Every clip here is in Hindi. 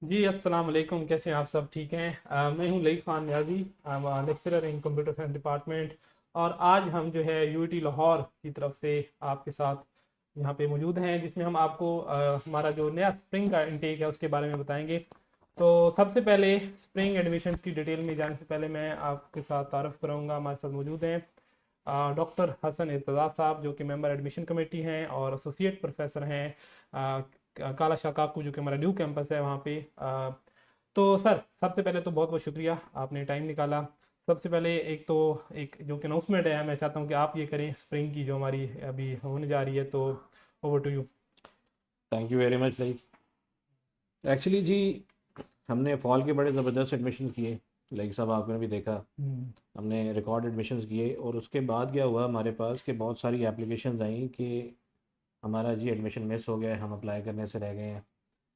जी अस्सलाम वालेकुम। कैसे हैं आप सब? ठीक हैं? मैं हूं Laeeq Khan Niazi, lecturer in computer science department. और आज हम जो है यूटी लाहौर की तरफ से आपके साथ यहाँ पे मौजूद हैं, जिसमें हम आपको हमारा जो नया स्प्रिंग का इनटेक है उसके बारे में बताएंगे। तो सबसे पहले स्प्रिंग एडमिशन की डिटेल में जाने से पहले मैं आपके साथ तारफ़ कराऊंगा। हमारे साथ मौजूद हैं डॉक्टर हसन इर्तज़ा साहब, जो कि मेंबर एडमिशन कमेटी हैं और एसोसिएट प्रोफेसर हैं काला शाकाकू, जो कि हमारा न्यू कैंपस है वहाँ पे। तो सर, सबसे पहले तो बहुत बहुत शुक्रिया, आपने टाइम निकाला। सबसे पहले एक तो एक जो कि अनाउंसमेंट है, मैं चाहता हूँ कि आप ये करें स्प्रिंग की जो हमारी अभी होने जा रही है। तो over to you. Thank you very much. Like actually जी, हमने फॉल के बड़े ज़बरदस्त एडमिशन किए। लाइक साहब आपने भी देखा, हमने रिकॉर्ड एडमिशन्स किए और उसके बाद क्या हुआ हमारे पास कि बहुत सारी एप्लीकेशंस आई कि हमारा जी एडमिशन मिस हो गया है, हम अप्लाई करने से रह गए हैं।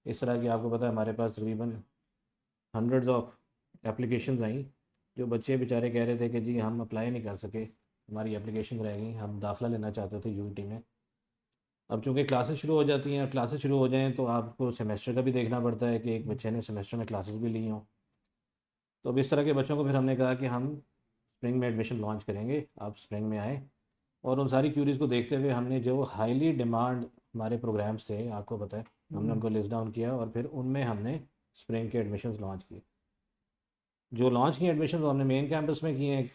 इस तरह की आपको पता है हमारे पास तकरीबन हंड्रेड्स ऑफ एप्लीकेशंस आई। जो बच्चे बेचारे कह रहे थे कि जी हम अप्लाई नहीं कर सके, हमारी एप्लीकेशन रह गई, हम दाखिला लेना चाहते थे यूटी में। अब चूंकि क्लासेस शुरू हो जाती हैं और क्लासेस शुरू हो जाएं तो आपको सेमेस्टर का भी देखना पड़ता है कि एक बच्चे ने सेमेस्टर में क्लासेस भी ली हों। तो अब इस तरह के बच्चों को फिर हमने कहा कि हम स्प्रिंग में एडमिशन लॉन्च करेंगे, आप स्प्रिंग में आए। और उन सारी क्यूरीज़ को देखते हुए हमने जो हाईली डिमांड हमारे प्रोग्राम्स थे, आपको पता है, हमने उनको लिस्ट डाउन किया और फिर उनमें हमने स्प्रिंग के एडमिशन्स लॉन्च किए। जो लॉन्च किए एडमिशन वो हमने मेन कैंपस में किए हैं,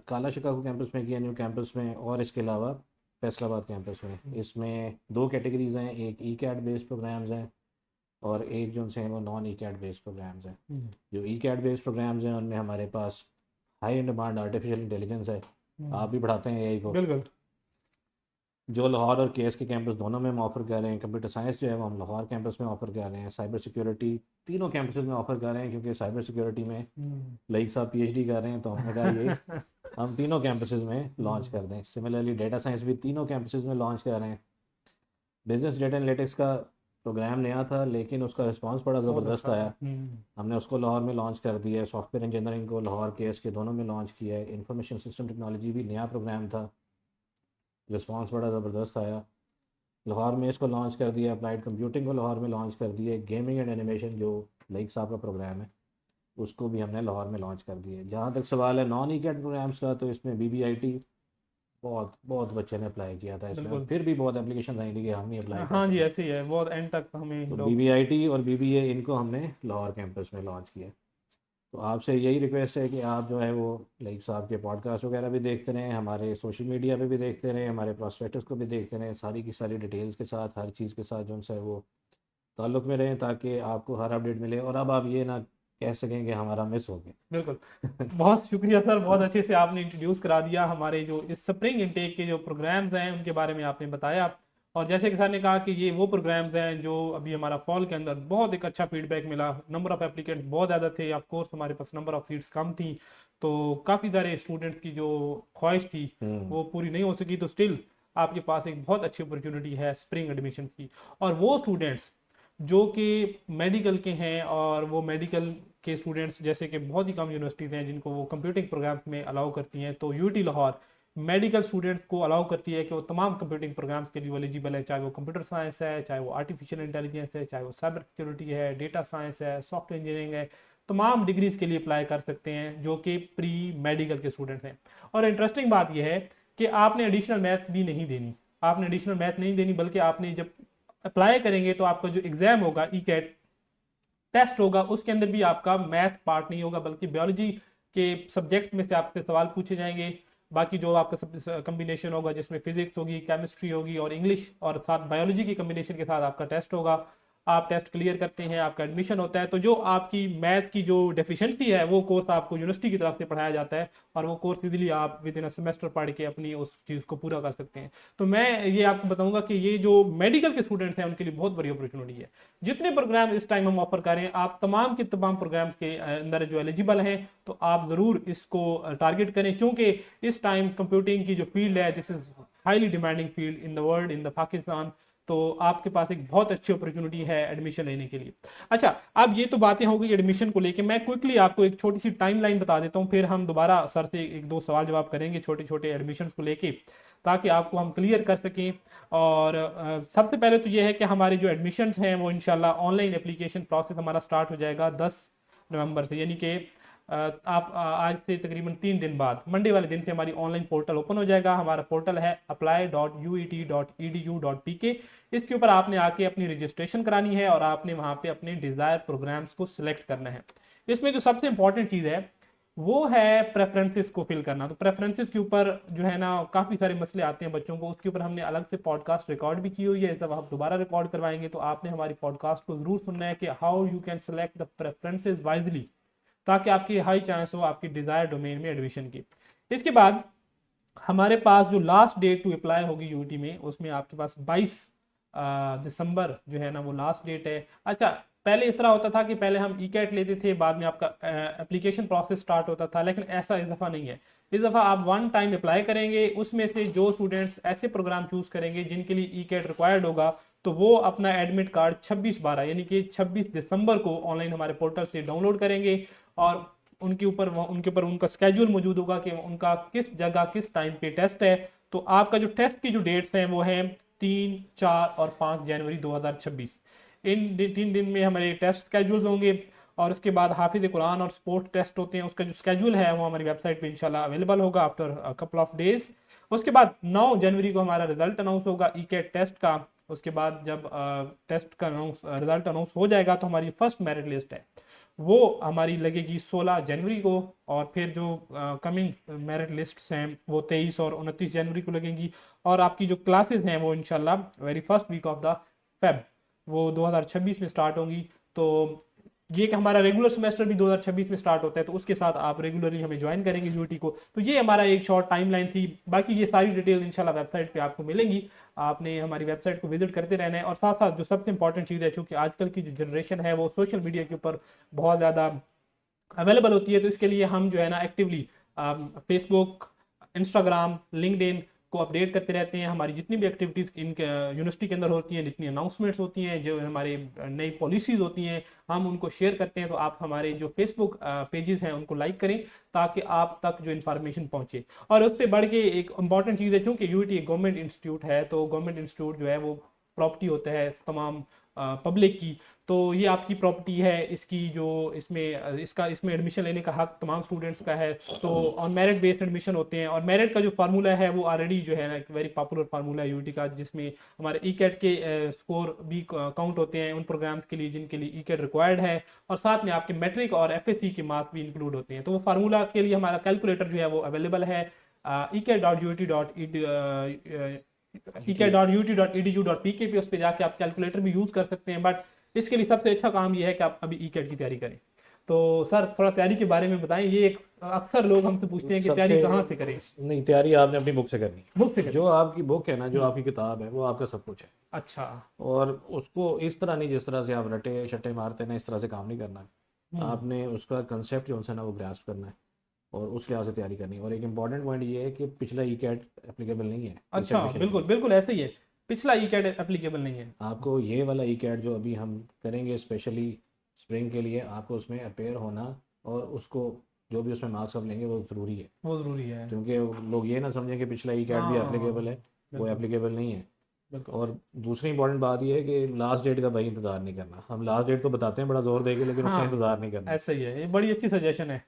काला शिकागो कैंपस में किया, न्यू कैंपस में, और इसके अलावा फैसलाबाद कैंपस में। इसमें दो कैटेगरीज हैं, एक ई कैट बेस्ड प्रोग्राम्स हैं और एक जो से हैं वो non E CAT based programs हैं। जो ई कैट बेस्ड प्रोग्राम्स हैं उनमें हमारे पास हाई डिमांड आर्टिफिशियल इंटेलिजेंस है। आप भी पढ़ाते हैं एआई को। बिल्कुल। जो लाहौर और केएस के कैंपस दोनों में हम ऑफ़र कर रहे हैं। कंप्यूटर साइंस जो है वो हम लाहौर कैंपस में ऑफ़र कर रहे हैं। साइबर सिक्योरिटी तीनों कैंपसेस में ऑफ़र कर रहे हैं, क्योंकि साइबर सिक्योरिटी में लईक साहब पीएचडी कर रहे हैं, तो हमने कहा ये हम तीनों कैंपसेस में लॉन्च कर दें। सिमिलरली डेटा साइंस भी तीनों कैंपसेस में लॉन्च कर रहे हैं। बिजनेस डेटा एनालिटिक्स का प्रोग्राम नया था लेकिन उसका रिस्पांस बड़ा बहुत ज़बरदस्त अच्छा था। आया। हमने उसको लाहौर में लॉन्च कर दिया है। सॉफ्टवेयर इंजीनियरिंग को लाहौर केएस के दोनों में लॉन्च किया है। इंफॉर्मेशन सिस्टम टेक्नोलॉजी भी नया प्रोग्राम था, रिस्पांस बड़ा ज़बरदस्त आया। लाहौर में इसको लॉन्च कर दिया। अप्लाइड कंप्यूटिंग को लाहौर में लॉन्च कर दिया। गेमिंग एंड एनिमेशन जो लाइक साहब का प्रोग्राम है उसको भी हमने लाहौर में लॉन्च कर दिया। जहाँ तक सवाल है नॉन ई कैट प्रोग्राम्स का, तो इसमें बीबीआईटी बहुत बहुत बच्चे ने अप्लाई किया था इसमें, और बिल्कुल। फिर भी बहुत एप्लीकेशन आई थी कि हम ही अप्लाई कर हाँ जी, सके। ऐसे ही है, बहुत एंड तक हमें तो लोग। बीबीआईटी और बीबीए इनको हमने लाहौर कैंपस में लॉन्च किया। तो आपसे यही रिक्वेस्ट है कि आप जो है वो लाइक साहब के पॉडकास्ट वगैरह भी देखते रहें, हमारे सोशल मीडिया पे भी देखते रहें, हमारे प्रोस्पेक्टस को भी देखते रहें, सारी की सारी डिटेल्स के साथ, हर चीज़ के साथ जो उनसे वो ताल्लुक़ में रहें, ताकि आपको हर अपडेट मिले और अब आप ये ना कह सकें कि हमारा मिस हो बिल्कुल। गया। बहुत शुक्रिया सर, बहुत अच्छे से आपने इंट्रोड्यूस करा दिया हमारे जो इस स्प्रिंग इनटेक के जो प्रोग्राम्स हैं उनके बारे में आपने बताया। और जैसे कि सर ने कहा कि ये वो प्रोग्राम्स हैं जो अभी हमारा फॉल के अंदर बहुत एक अच्छा फीडबैक मिला। नंबर ऑफ एप्लीकेंट बहुत ज़्यादा थे, ऑफ कोर्स हमारे पास नंबर ऑफ सीट्स कम थी, तो काफ़ी सारे स्टूडेंट्स की जो ख्वाहिश थी हम्म। वो पूरी नहीं हो सकी। तो स्टिल आपके पास एक बहुत अच्छी अपॉर्चुनिटी है स्प्रिंग एडमिशन की। और वो स्टूडेंट्स जो कि मेडिकल के हैं, और वो मेडिकल के स्टूडेंट्स जैसे कि बहुत ही कम यूनिवर्सिटीज़ हैं जिनको वो कंप्यूटिंग प्रोग्राम्स में अलाउ करती हैं, तो यूटी लाहौर मेडिकल स्टूडेंट्स को अलाउ करती है कि वो तमाम कंप्यूटिंग प्रोग्राम्स के लिए एलिजिबल है, चाहे वो कंप्यूटर साइंस है, चाहे वो आर्टिफिशियल इंटेलिजेंस है, चाहे वो साइबर सिक्योरिटी है, डेटा साइंस है, सॉफ्टवेयर इंजीनियरिंग है। तमाम डिग्रीज के लिए अप्लाई कर सकते हैं जो कि प्री मेडिकल के स्टूडेंट्स हैं। और इंटरेस्टिंग बात यह है कि आपने एडिशनल मैथ भी नहीं देनी। आपने एडिशनल मैथ नहीं देनी, बल्कि आपने जब अप्लाई करेंगे तो आपका जो एग्जाम होगा, ई कैट टेस्ट होगा, उसके अंदर भी आपका मैथ पार्ट नहीं होगा, बल्कि बायोलॉजी के सब्जेक्ट में से आपसे सवाल पूछे जाएंगे। बाकी जो आपका कम्बिनेशन होगा जिसमें फिजिक्स होगी, केमिस्ट्री होगी और इंग्लिश, और साथ बायोलॉजी की कम्बिनेशन के साथ आपका टेस्ट होगा। आप टेस्ट क्लियर करते हैं, आपका एडमिशन होता है। तो जो आपकी मैथ की जो डेफिशिएंसी है वो कोर्स आपको यूनिवर्सिटी की तरफ से पढ़ाया जाता है, और वो कोर्स इजीली आप विद इन अ सेमेस्टर पढ़ के अपनी उस चीज़ को पूरा कर सकते हैं। तो मैं ये आपको बताऊंगा कि ये जो मेडिकल के स्टूडेंट्स हैं उनके लिए बहुत बड़ी अपॉर्चुनिटी है। जितने प्रोग्राम इस टाइम हम ऑफर कर रहे हैं, आप तमाम के तमाम प्रोग्राम्स के अंदर जो एलिजिबल हैं, तो आप ज़रूर इसको टारगेट करें, क्योंकि इस टाइम कंप्यूटिंग की जो फील्ड है, this is highly demanding field in the world, in the Pakistan. तो आपके पास एक बहुत अच्छी अपॉर्चुनिटी है एडमिशन लेने के लिए। अच्छा, अब ये तो बातें हो गई एडमिशन को लेके, मैं क्विकली आपको एक छोटी सी टाइमलाइन बता देता हूँ, फिर हम दोबारा सर से एक दो सवाल जवाब करेंगे छोटे छोटे एडमिशन्स को लेके, ताकि आपको हम क्लियर कर सकें। और सबसे पहले तो ये है कि हमारे जो एडमिशन्स हैं वो इंशाल्लाह ऑनलाइन एप्लीकेशन प्रोसेस हमारा स्टार्ट हो जाएगा 10 नवंबर से, यानी कि आप आज से तकरीबन 3 दिन बाद मंडे वाले दिन से हमारी ऑनलाइन पोर्टल ओपन हो जाएगा। हमारा पोर्टल है apply.uit.edu.pk। इसके ऊपर आपने आके अपनी रजिस्ट्रेशन करानी है और आपने वहां पे अपने डिजायर प्रोग्राम्स को सिलेक्ट करना है। इसमें जो सबसे इंपॉर्टेंट चीज है वो है प्रेफरेंसेस को फिल करना। तो प्रेफरेंसेस के ऊपर जो है ना काफी सारे मसले आते हैं बच्चों को, उसके ऊपर हमने अलग से पॉडकास्ट रिकॉर्ड भी की हुई है, जब आप दोबारा रिकॉर्ड करवाएंगे तो आपने हमारी पॉडकास्ट को जरूर सुनना है कि how you can select the preferences wisely, ताकि आपकी हाई चांस हो आपकी डिजायर डोमेन में एडमिशन की। इसके बाद हमारे पास जो लास्ट डेट टू अप्लाई होगी यूटी में, उसमें आपके पास 22 दिसंबर जो है ना वो लास्ट डेट है। अच्छा, पहले इस तरह होता था कि पहले हम ई कैट लेते थे, बाद में आपका एप्लीकेशन प्रोसेस स्टार्ट होता था, लेकिन ऐसा इस दफ़ा नहीं है। इस दफ़ा आप वन टाइम अप्लाई करेंगे, उसमें से जो स्टूडेंट्स ऐसे प्रोग्राम चूज करेंगे जिनके लिए ई कैट रिक्वायर्ड होगा, तो वो अपना एडमिट कार्ड 26/12 यानी कि 26 दिसंबर को ऑनलाइन हमारे पोर्टल से डाउनलोड करेंगे, और उनके ऊपर उनका स्केड्यूल मौजूद होगा कि उनका किस जगह किस टाइम पे टेस्ट है। तो आपका जो टेस्ट की जो डेट्स हैं वो हैं 3, 4 और 5 जनवरी 2026। इन 3 दिन में हमारे टेस्ट स्केड्यूल होंगे, और उसके बाद हाफिज कुरान और स्पोर्ट्स टेस्ट होते हैं, उसका जो स्केड्यूल है वो हमारी वेबसाइट पे इंशाल्लाह अवेलेबल होगा आफ्टर कपल ऑफ डेज। उसके बाद 9 जनवरी को हमारा रिजल्ट अनाउंस होगा ई कैट टेस्ट का। उसके बाद जब टेस्ट का रिजल्ट अनाउंस हो जाएगा तो हमारी फर्स्ट मेरिट लिस्ट है वो हमारी लगेगी 16 जनवरी को, और फिर जो कमिंग मेरिट लिस्ट हैं वो 23 और 29 जनवरी को लगेंगी। और आपकी जो क्लासेस हैं वो इंशाल्लाह very first week of the Feb वो 2026 में स्टार्ट होंगी। तो ये कि हमारा रेगुलर सेमेस्टर भी 2026 में स्टार्ट होता है, तो उसके साथ आप रेगुलरली हमें ज्वाइन करेंगे यूटी को। तो ये हमारा एक शॉर्ट टाइमलाइन थी, बाकी ये सारी डिटेल इंशाल्लाह वेबसाइट पे आपको मिलेंगी, आपने हमारी वेबसाइट को विजिट करते रहना है। और साथ साथ जो सबसे इंपॉर्टेंट चीज़ है, चूंकि आजकल की जो जनरेशन है वो सोशल मीडिया के ऊपर बहुत ज़्यादा अवेलेबल होती है, तो इसके लिए हम जो है ना एक्टिवली फेसबुक, इंस्टाग्राम, लिंक्डइन को अपडेट करते रहते हैं। हमारी जितनी भी एक्टिविटीज़ इन यूनिवर्सिटी के अंदर होती हैं, जितनी अनाउंसमेंट्स होती हैं, जो हमारे नई पॉलिसीज़ होती हैं, हम उनको शेयर करते हैं। तो आप हमारे जो फेसबुक पेजेस हैं उनको लाइक करें ताकि आप तक जो इन्फॉर्मेशन पहुंचे। और उससे बढ़ के एक इंपॉर्टेंट चीज़ है, चूँकि यूटी एक गवर्नमेंट इंस्टीट्यूट है, तो गवर्नमेंट इंस्टीट्यूट जो है वो प्रॉपर्टी होता है तमाम पब्लिक की, तो ये आपकी प्रॉपर्टी है, इसकी जो इसमें एडमिशन लेने का हक तमाम स्टूडेंट्स का है। तो ऑन मेरिट बेस्ड एडमिशन होते हैं, और मेरिट का जो फार्मूला है वो ऑलरेडी जो है ना एक वेरी पॉपुलर फार्मूला है यूटी का, जिसमें हमारे ई कैट के स्कोर भी काउंट होते हैं उन प्रोग्राम्स के लिए जिनके लिए ई कैट रिक्वायर्ड है, और साथ में आपके मैट्रिक और एफएससी के मार्क्स भी इंक्लूड होते हैं। तो वो फार्मूला के लिए हमारा कैलकुलेटर जो है वो अवेलेबल है ek.ut.edu.pk पे, उस पर जाके आप कैलकुलेटर भी यूज कर सकते हैं। बट इसके लिए सबसे अच्छा काम ये है कि आप अभी ई कैट की तैयारी करें। तो सर थोड़ा तैयारी के बारे में बताएं, ये अक्सर लोग हमसे पूछते हैं कि तैयारी कहाँ से करें। नहीं, तैयारी आपने अपनी बुक से करनी है। बुक से करें, जो आपकी बुक है ना, जो आपकी किताब है, वो आपका सब कुछ है। अच्छा, और उसको इस तरह नहीं जिस तरह से आप रटे शट्टे मारते हैं ना, इस तरह से काम नहीं करना है। आपने उसका कंसेप्ट जो है ना वो ग्रास्प करना है और उस लिहाज से तैयारी करनी है। और एक इंपॉर्टेंट पॉइंट ये है कि पिछला ई कैट एप्लीकेबल नहीं है। अच्छा, बिल्कुल बिल्कुल ऐसे ही है, पिछला ई कैट एप्लीकेबल नहीं है। आपको ये वाला ई कैट जो अभी हम करेंगे स्पेशली स्प्रिंग के लिए, आपको उसमें अपेयर होना और उसको जो भी उसमें मार्क्स आप लेंगे वो ज़रूरी है। वो ज़रूरी है, क्योंकि लोग ये ना समझें कि पिछला ई कैट भी एप्लीकेबल है, वो एप्लीकेबल नहीं है। और दूसरी इंपॉर्टेंट बात ये है कि लास्ट डेट का भाई इंतजार नहीं करना। हम लास्ट डेट तो बताते हैं बड़ा जोर देके, लेकिन उसका इंतजार नहीं करना। ऐसा ही है, ये बड़ी अच्छी सजेशन है,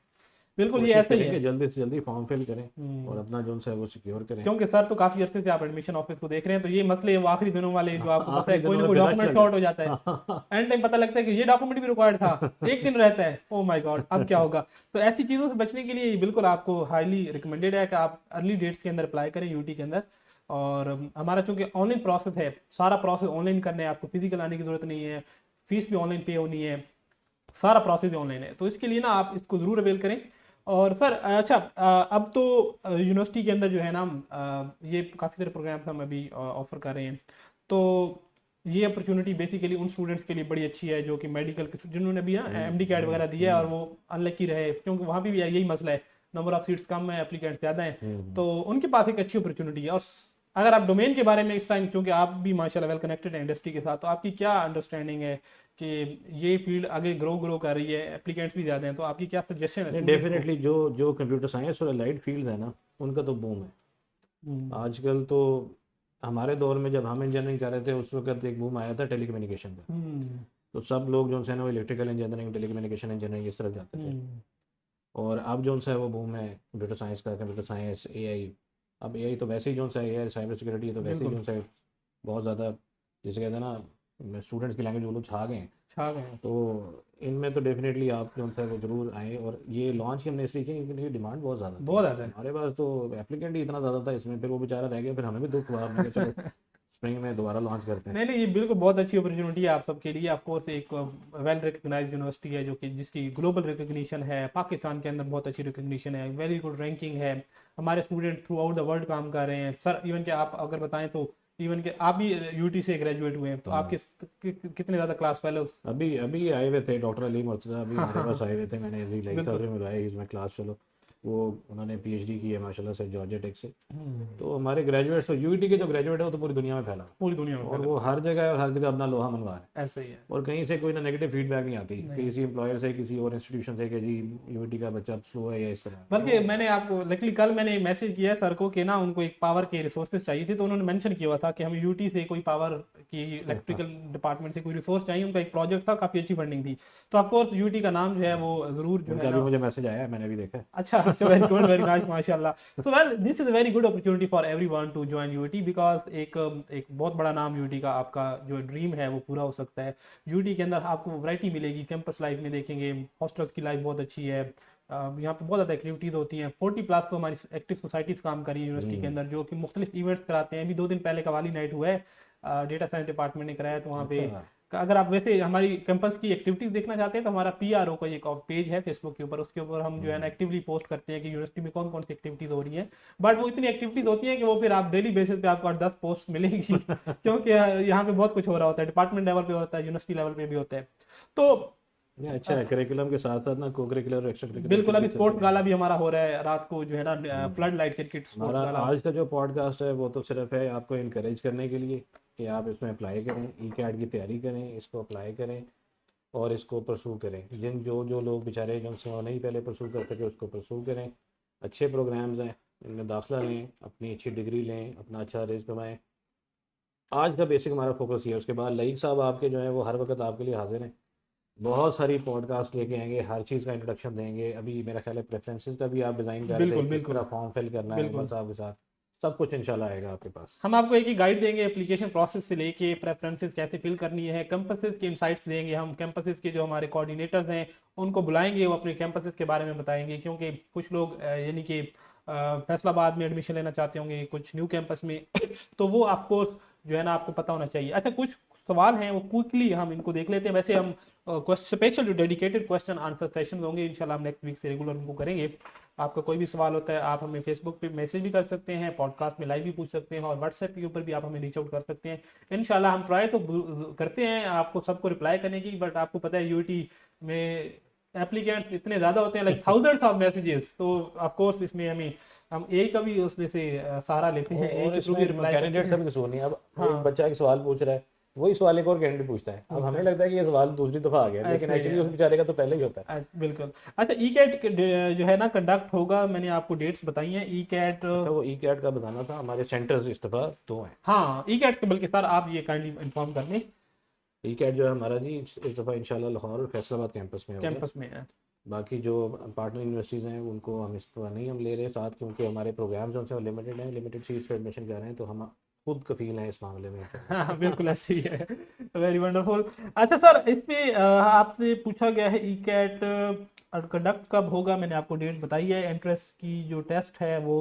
बिल्कुल ये ऐसा ही है। जल्दी से जल्दी फॉर्म फिल करें और अपना जो है वो सिक्योर करें। क्योंकि सर तो काफी अरसे से आप एडमिशन ऑफिस को देख रहे हैं, तो ये मसले वो आखिरी दिनों वाले जो आपको पता है कोई ना कोई डॉक्यूमेंट शॉर्ट हो जाता है, एंड टाइम पता लगता है कि ये डॉक्यूमेंट भी रिक्वायर्ड था, एक दिन रहता है, ओ माय गॉड अब क्या होगा। तो ऐसी चीजों से बचने के लिए बिल्कुल आपको हाईली रिकमेंडेड है कि आप अर्ली डेट्स के अंदर अप्लाई करें यूटी के अंदर। और हमारा चूंकि ऑनलाइन प्रोसेस है, सारा प्रोसेस ऑनलाइन करना है, आपको फिजिकल आने की जरूरत नहीं है, फीस भी ऑनलाइन पे होनी है, सारा प्रोसेस भी ऑनलाइन है। तो इसके लिए ना आप इसको जरूर अवेल करें। और सर अच्छा, अब तो यूनिवर्सिटी के अंदर जो है ना ये काफ़ी सारे प्रोग्राम्स हम अभी ऑफर कर रहे हैं, तो ये अपॉर्चुनिटी बेसिकली उन स्टूडेंट्स के लिए बड़ी अच्छी है जो कि मेडिकल के जिन्होंने भी एमडी कैट वगैरह दिया है और वो अनलकी रहे, क्योंकि वहाँ पे भी यही मसला है, नंबर ऑफ सीट्स कम है, एप्लीकेंट ज़्यादा हैं, तो उनके पास एक अच्छी अपॉर्चुनिटी है। और अगर आप डोमेन के बारे में इस टाइम, क्योंकि आप भी माशाल्लाह वेल कनेक्टेड है इंडस्ट्री के साथ, तो आपकी क्या अंडरस्टैंडिंग है कि ये फील्ड आगे ग्रो कर रही है, एप्लीकेंट्स भी ज़्यादा हैं, तो आपकी क्या सजेशन है नहीं, स्टूडेंट्स को? डेफिनेटली जो जो कंप्यूटर साइंस और अलाइड फील्ड है ना, उनका तो बूम है हम्म। आजकल तो। हमारे दौर में जब हम इंजीनियरिंग कर रहे थे उस वक्त एक बूम आया था टेलीकम्युनिकेशन का। हम्म। तो सब लोग जो है ना वो इलेक्ट्रिकल इंजीनियरिंग, टेलीकम्युनिकेशन इंजीनियरिंग इस तरफ जाते थे। हम्म। और अब जो सा है वो बूम है कंप्यूटर साइंस का, कंप्यूटर साइंस, एआई। अब एआई तो वैसे ही जो सा एआई, साइबर सिक्योरिटी तो वैसे ही बिल्कुल जो सा है बहुत ज़्यादा, जैसे कहते हैं ना स्टूडेंट्स की लैंग्वेज वो लोग छा गए हैं। छा गए हैं। तो इनमें तो डेफिनेटली आप जो है वो ज़रूर आएँ। और ये लॉन्च ही हमने इसलिए किया क्योंकि डिमांड बहुत ज़्यादा थी। बहुत ज़्यादा है। हमारे पास तो एप्लीकेंट ही इतना ज़्यादा था इसमें, फिर वो बेचारा रह गया, फिर हमें भी दुख हुआ। हमने कहा चलो स्प्रिंग में दोबारा लॉन्च करते हैं। नहीं नहीं, ये बिल्कुल बहुत अच्छी अपॉर्चुनिटी है आप सबके लिए। ऑफ कोर्स एक वेल रिकग्नाइज्ड यूनिवर्सिटी है जो कि जिसकी ग्लोबल रिकग्निशन है, पाकिस्तान के अंदर बहुत अच्छी रिकग्निशन है, वेरी गुड रैंकिंग है, हमारे student through out the world काम कर रहे हैं सर। इवन कि आप अगर बताएं तो इवन कि आप भी यूटी से ग्रेजुएट हुए हैं, तो आप कितने ज़्यादा क्लास फेलोज? अभी अभी आए हुए थे डॉक्टर अली मुर्तज़ा, अभी हाँ हमारे हाँ पास हाँ, आए हुए थे। मैंने अभी लाइक साहब बिल्कुल। से मिलवाया, इसमें क्लास फेलो। वो उन्होंने पीएचडी की है माशाल्लाह से जॉर्जिया टेक से। हम्म। तो हमारे ग्रेजुएट्स, तो यूईटी के जो ग्रेजुएट है वो तो पूरी दुनिया में फैला है। पूरी दुनिया में और फैले वो हुए हर जगह है और हर जगह अपना लोहा मनवा रहे हैं। ऐसे ही है। और कहीं से कोई ना नेगेटिव फीडबैक नहीं आती नहीं, किसी एम्प्लॉयर से, किसी और इंस्टीट्यूशन से कि जी यूईटी का बच्चा स्लो है या इस तरह। बल्कि तो मैंने आपको लकीली कल मैंने मैसेज किया सर को कि ना उनको एक पावर के रिसोर्सेज चाहिए थे, तो उन्होंने मेंशन किया हुआ था कि हमें यूटी से कोई पावर की इलेक्ट्रिकल डिपार्टमेंट से कोई रिसोर्स चाहिए। उनका एक प्रोजेक्ट था, काफ़ी अच्छी फंडिंग थी। तो ऑफ कोर्स यूटी का नाम जो है वो ज़रूर जो है उनका भी ना। मुझे मैसेज आया है, मैंने भी देखा है। अच्छा अच्छा, वेरी गुड, वेरी नाइस, माशाल्लाह। So well this is a very good opportunity for everyone to join UT, because एक बहुत बड़ा नाम यूटी का, आपका जो ड्रीम है वो पूरा हो सकता है। यूटी के अंदर आपको वैरायटी मिलेगी, कैंपस लाइफ में देखेंगे, हॉस्टल्स की लाइफ बहुत अच्छी है। यहाँ पे बहुत ज़्यादा एक्टिविटीज़ होती हैं। 40+ तो हमारी एक्टिव सोसाइटीज़ काम कर रही है यूनिवर्सिटी के हम्म। अंदर, जो कि मुख्तलिफ इवेंट्स कराते हैं। अभी 2 दिन पहले कवाली नाइट हुआ है, डेटा साइंस डिपार्टमेंट ने कराया, तो वहाँ पे अच्छा। अगर आप वैसे हमारी कैंपस की एक्टिविटीज देखना चाहते हैं तो हमारा पीआरओ का एक पेज है फेसबुक के ऊपर, उसके ऊपर हम जो है ना हम्म। एक्टिवली पोस्ट करते हैं कि यूनिवर्सिटी में कौन कौन सी एक्टिविटीज हो रही है। बट वो इतनी एक्टिविटीज होती है कि वो फिर आप डेली बेसिस पे आपको 8-10 पोस्ट मिलेगी क्योंकि यहाँ पे बहुत कुछ हो रहा होता है, डिपार्टमेंट लेवल पे होता है, यूनिवर्सिटी लेवल पे भी होता है। तो ये अच्छा है, करिकुलम के साथ साथ ना को करिकुलर और एक्स्ट्रा करिकुलर बिल्कुल, अभी एक्टिविटीज चलती स्पोर्ट्स गाला रहेंगी। भी हमारा हो रहा है रात को जो है ना, हम्म। फ्लड लाइट क्रिकेट स्पोर्ट्स हमारा गाला। आज का जो पॉडकास्ट है वो तो सिर्फ है आपको इनकरेज करने के लिए कि आप इसमें अप्लाई करें, ई कैट की तैयारी करें, इसको अप्लाई करें और इसको परसू करें। जिन जो जो लोग बेचारे जिनसे वो नहीं पहले परसू कर सके उसको परसू करें। अच्छे प्रोग्राम्स हैं, इनमें दाखिला लें, अपनी अच्छी डिग्री लें, अपना अच्छा रेज कमाएँ। आज का बेसिक हमारा फोकस ये है। उसके बाद लईक साहब आपके जो है वो हर वक्त आपके लिए हाजिर हैं, बहुत सारी पॉडकास्ट लेके आएंगे, हर चीज़ का इंट्रोडक्शन देंगे। अभी मेरा ख्याल है प्रेफरेंसेस का भी आप डिज़ाइन कर रहे थे, बिल्कुल किस बिल्कुल तरह फॉर्म फिल करना है उमर बिल्कुल। साहब के साथ, सब कुछ इंशाल्लाह आएगा आपके पास। हम आपको एक ही गाइड देंगे, एप्लीकेशन प्रोसेस से लेके प्रेफरेंसेस कैसे फिल करनी है, कैंपसेस के इनसाइट्स देंगे हम। कैंपसेस के जो हमारे कोऑर्डिनेटर्स हैं उनको बुलाएंगे, वो अपने कैंपसेस के बारे में बताएंगे, क्योंकि कुछ लोग यानी कि फैसलाबाद में एडमिशन लेना चाहते होंगे, कुछ न्यू कैंपस में तो वो ऑफकोर्स जो है ना आपको पता होना चाहिए। अच्छा, कुछ सवाल हैं वो क्विकली हम इनको देख लेते हैं। वैसे हम special dedicated question answer session होंगे इंशाल्लाह, हम नेक्स्ट वीक से रेगुलर उनको करेंगे। आपका कोई भी सवाल होता है आप हमें फेसबुक पे मैसेज भी कर सकते हैं, पॉडकास्ट में लाइव भी पूछ सकते हैं, और व्हाट्सएप के ऊपर भी आप हमें रीच आउट कर सकते हैं। इंशाल्लाह हम ट्राई तो करते हैं आपको सबको रिप्लाई करने की, बट आपको पता है यूटी में एप्लीकेंट्स इतने ज़्यादा होते हैं, लाइक थाउजेंड्स ऑफ मैसेजेस, तो ऑफ कोर्स इसमें हम एक का भी उसमें से सहारा लेते हैं, एक और के थ्रू भी इसमें रिप्लाई करते कैंडिडेट का हैं। भी कसूर नहीं है। अब एक हाँ, बच्चा एक सवाल पूछ रहा है, वही सवाल एक और कैंडिडेट पूछता है, अब हमें लगता है कि ये सवाल दूसरी दफ़ा आ गया, लेकिन ऐसे ही एक्चुअली है। उस बेचारे का तो पहले ही होता है। बिल्कुल। अच्छा, ई कैट जो है ना कंडक्ट होगा, मैंने आपको डेट्स बताई हैं ई कैट। अच्छा, वो ई कैट का बताना था। हमारे सेंटर्स इस दफ़ा 2 हैं। हाँ, ई कैट के बल्कि सर आप ये काइंडली इन्फॉर्म कर दें। ई कैट जो है हमारा जी इस दफ़ा इंशाल्लाह लाहौर और फैसलाबाद कैंपस में होगा। कैंपस में है। बाकी जो पार्टनर यूनिवर्सिटीज़ हैं उनको हम इस तरह नहीं हम ले रहे साथ, क्योंकि हमारे प्रोग्राम्स जो हैं लिमिटेड हैं, लिमिटेड सीट्स पे एडमिशन कर रहे हैं, तो हम खुद कफील हैं इस मामले में। हाँ बिल्कुल ऐसी ही है। Very wonderful. अच्छा सर, इसमें आपसे पूछा गया है ई कैट कंडक्ट कब होगा, मैंने आपको डेट बताई है। एंट्रेंस की जो टेस्ट है वो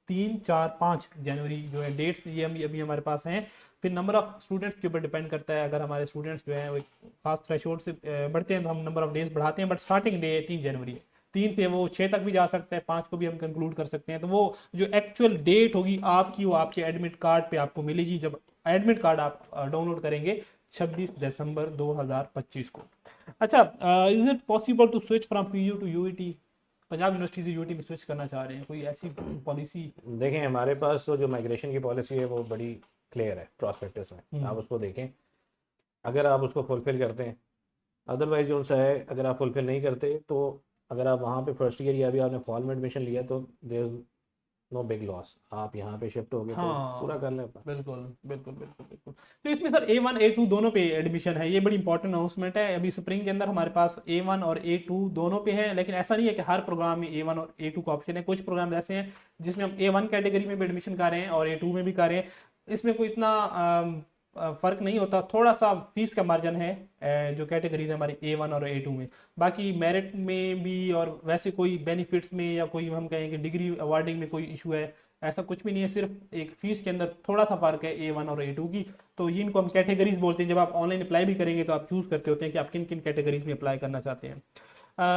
3, 4, 5 जनवरी जो है डेट्स ये अभी अभी हमारे पास हैं। फिर नंबर ऑफ स्टूडेंट्स के ऊपर डिपेंड करता है, अगर हमारे स्टूडेंट्स जो हैं वो एक खास थ्रेशोल्ड से बढ़ते हैं तो हम नंबर ऑफ डेज बढ़ाते हैं, बट स्टार्टिंग डे 3 जनवरी है। 3 से वो 6 तक भी जा सकता है, 5 को भी हम कंक्लूड कर सकते हैं। तो वो जो एक्चुअल डेट होगी आपकी, वो आपके एडमिट कार्ड पे आपको मिलेगी, जब एडमिट कार्ड आप डाउनलोड करेंगे 26 दिसंबर 2025 को। अच्छा, is it possible to switch from PU to UET? Punjab university से यूटी में स्विच करना चाह रहे हैं, कोई ऐसी पॉलिसी? देखें हमारे पास तो जो माइग्रेशन की पॉलिसी है वो बड़ी क्लियर है प्रॉस्पेक्टस में, आप उसको देखें अगर आप उसको फुलफिल करते हैं। अदरवाइज जो सा है अगर आप फुलफिल नहीं करते तो अगर आप वहाँ पे फर्स्ट ईयर या अभी आपने फॉल में एडमिशन लिया तो there is no big loss, आप यहाँ पे शिफ्ट हो गए तो पूरा कर लें अपना। बिल्कुल बिल्कुल बिल्कुल बिल्कुल। तो इसमें सर A1 A2 दोनों पे एडमिशन है, ये बड़ी इंपॉर्टेंट अनाउंसमेंट है। अभी स्प्रिंग के अंदर हमारे पास A1 और A2 दोनों पे है, लेकिन ऐसा नहीं है कि हर प्रोग्राम में A1 और A2 का ऑप्शन है। कुछ प्रोग्राम ऐसे हैं जिसमें हम A1 कैटेगरी में भी एडमिशन कर रहे हैं और A2 में भी कर रहे हैं। इसमें कोई इतना फर्क नहीं होता, थोड़ा सा फीस का मार्जिन है जो कैटेगरीज है हमारी A1 और A2 में। बाकी मेरिट में भी और वैसे कोई बेनिफिट्स में या कोई हम कहें कि डिग्री अवार्डिंग में कोई इशू है, ऐसा कुछ भी नहीं है। सिर्फ एक फीस के अंदर थोड़ा सा फर्क है A1 और A2 की। तो ये इनको हम कैटेगरीज बोलते हैं। जब आप ऑनलाइन अप्लाई भी करेंगे तो आप चूज करते होते हैं कि आप किन किन कैटेगरीज में अप्लाई करना चाहते हैं।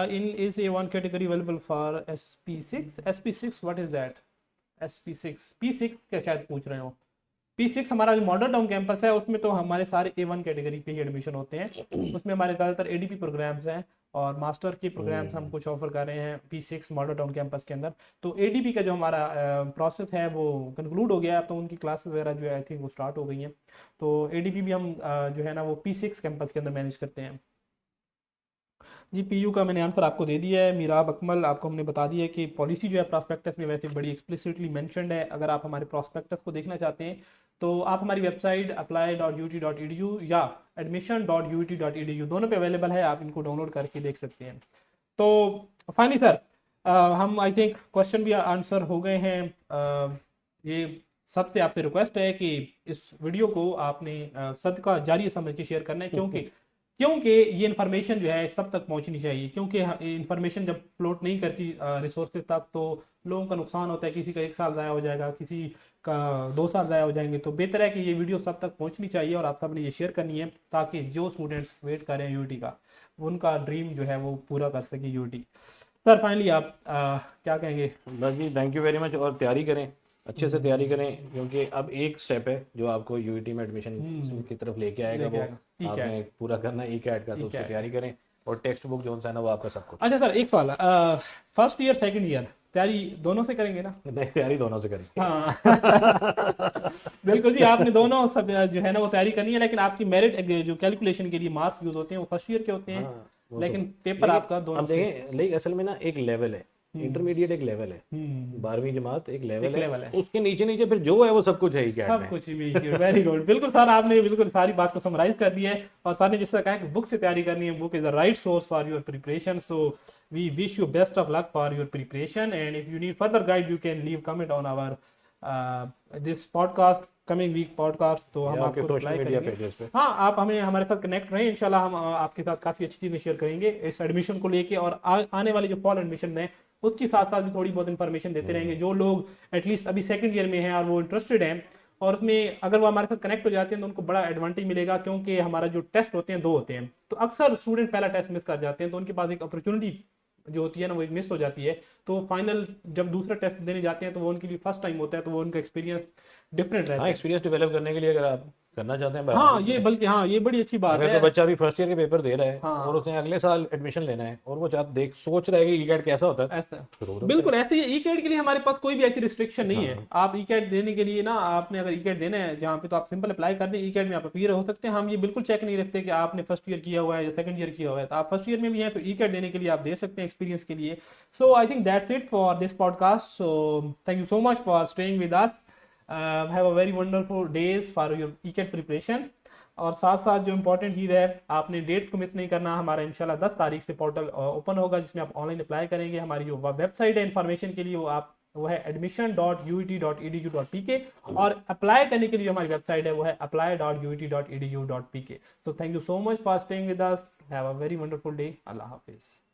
इन is A1 category available for SP6? SP6 what is that? SP6 P6 क्या शायद पूछ रहे हो? P6 हमारा जो मॉडल टाउन कैंपस है उसमें तो हमारे सारे A1 कैटेगरी पे ही एडमिशन होते हैं। उसमें हमारे ज़्यादातर ADP प्रोग्राम्स हैं और मास्टर के प्रोग्राम्स हम कुछ ऑफर कर रहे हैं P6 मॉडल टाउन कैंपस के अंदर। तो ADP का जो हमारा प्रोसेस है वो कंक्लूड हो गया है, तो उनकी क्लासेस वगैरह जो है आई थिंक वो स्टार्ट हो गई हैं। तो ADP भी हम जो है ना वो P6 कैंपस के अंदर मैनेज करते हैं जी। PU का मैंने आंसर आपको दे दिया है। मीराब अकमल, आपको हमने बता दिया है कि पॉलिसी जो है प्रॉस्पेक्टस में वैसे बड़ी एक्सप्लिसिटली मेंशन्ड है। अगर आप हमारे प्रॉस्पेक्टस को देखना चाहते हैं तो आप हमारी वेबसाइट apply.ut.edu या admission.ut.edu दोनों पे अवेलेबल है, आप इनको डाउनलोड करके देख सकते हैं। तो फाइनली सर हम आई थिंक क्वेश्चन भी आंसर हो गए हैं। ये सबसे आपसे रिक्वेस्ट है कि इस वीडियो को आपने सदका जारी समझ के शेयर करना है, क्योंकि ये इन्फॉर्मेशन जो है सब तक पहुंचनी चाहिए। क्योंकि इन्फॉर्मेशन जब फ्लोट नहीं करती रिसोर्सेज तक तो लोगों का नुकसान होता है, किसी का 1 साल ज़ाया हो जाएगा, किसी का 2 साल ज़ाया हो जाएंगे। तो बेहतर है कि ये वीडियो सब तक पहुंचनी चाहिए और आप सब ने ये शेयर करनी है ताकि जो स्टूडेंट्स वेट कर रहे हैं यूटी का उनका ड्रीम जो है वो पूरा कर सके यूटी। सर फाइनली आप क्या कहेंगे? बस जी थैंक यू वेरी मच, और तैयारी करें, अच्छे से तैयारी करें, क्योंकि अब एक स्टेप है जो आपको यूईटी में एडमिशन की तरफ लेके आएगा, वो आपने पूरा करना है ECAT का। तो उसकी तैयारी करें और टेक्स्ट बुक जो है ना वो आपका सब कुछ। अच्छा सर एक सवाल, फर्स्ट ईयर सेकंड ईयर तैयारी दोनों से करेंगे ना? नहीं, तैयारी दोनों से करेंगे। हाँ बिल्कुल जी, आपने दोनों सब जो है ना वो तैयारी करनी है, लेकिन आपकी मेरिट जो कैलकुलेशन के लिए मार्क्स यूज होते हैं वो फर्स्ट ईयर के होते हैं। लेकिन पेपर आपका दोनों। अब देखें लेकिन असल में ना एक लेवल है, इंटरमीडिएट एक लेवल है, 12वीं जमात एक लेवल है, उसके नीचे नीचे फिर जो है वो सब कुछ है ECAT सब कुछ ही। वेरी गुड, बिल्कुल सर आपने बिल्कुल सारी बात को समराइज कर दिया है। और सर ने जिस तरह कहा कि बुक से तैयारी करनी है, book is the right source for your preparation. So we wish you best of luck for your preparation and if you need further guide you can leave comment on our this podcast, coming week podcast. तो हम आपको रिप्लाई करेंगे। हाँ, आप हमें हमारे साथ कनेक्ट रहें, इंशाल्लाह हम आपके साथ काफ़ी अच्छी चीज़ें शेयर करेंगे इस एडमिशन को लेके, और आने वाले जो फॉल एडमिशन है उसके साथ साथ भी थोड़ी बहुत इन्फॉर्मेशन देते रहेंगे। जो लोग एटलीस्ट अभी सेकंड ईयर में हैं और वो इंटरेस्टेड हैं और उसमें अगर वो हमारे साथ कनेक्ट हो जाते हैं तो उनको बड़ा एडवांटेज मिलेगा, क्योंकि हमारा जो टेस्ट होते हैं 2 होते हैं। तो अक्सर स्टूडेंट पहला टेस्ट मिस कर जाते हैं, तो उनके पास एक अपॉर्चुनिटी जो होती है ना वो एक मिस हो जाती है। तो फाइनल जब दूसरा टेस्ट देने जाते हैं तो वो उनके लिए फर्स्ट टाइम होता है, तो वो उनका एक्सपीरियंस डिफरेंट रहता है। एक्सपीरियंस डेवलप करने के लिए अगर आप करना चाहते हैं हाँ ये बल्कि हाँ ये बड़ी अच्छी बात है। अगर तो बच्चा अभी फर्स्ट ईयर के पेपर दे रहा है और उसने अगले साल एडमिशन लेना है और वो सोच रहा है कि ECAT कैसा होता है, ऐसा बिल्कुल ऐसे ही ECAT के लिए हमारे पास कोई भी ऐसी रिस्ट्रिक्शन नहीं है। आप ECAT देने के लिए ना, आपने अगर ECAT देना है जहाँ पे, तो आप सिंपल अप्लाई कर दें, ECAT में आप अपीयर हो सकते हैं। हम ये बिल्कुल चेक नहीं रखते कि आपने फर्स्ट ईयर किया हुआ है या सेकंड ईयर किया हुआ है। तो आप फर्स्ट ईयर में भी हैं तो ECAT देने के लिए आप दे सकते हैं एक्सपीरियंस के लिए। So I think that's it for this podcast. So thank you so much for staying with us. Have a very wonderful days for your ECAT preparation. और साथ साथ जो इम्पोर्टेंट चीज़ है, आपने डेट्स को मिस नहीं करना। हमारा इंशाल्लाह 10 तारीख से पोर्टल ओपन होगा जिसमें आप ऑनलाइन अप्लाई करेंगे। हमारी जो वेबसाइट है इन्फॉर्मेशन के लिए वो है admission.uit.edu.pk और अप्लाई करने के लिए हमारी वेबसाइट है वो है apply.uit.edu.pk। So thank you so much for staying with us. Have a very wonderful day. अल्लाह हाफिज़।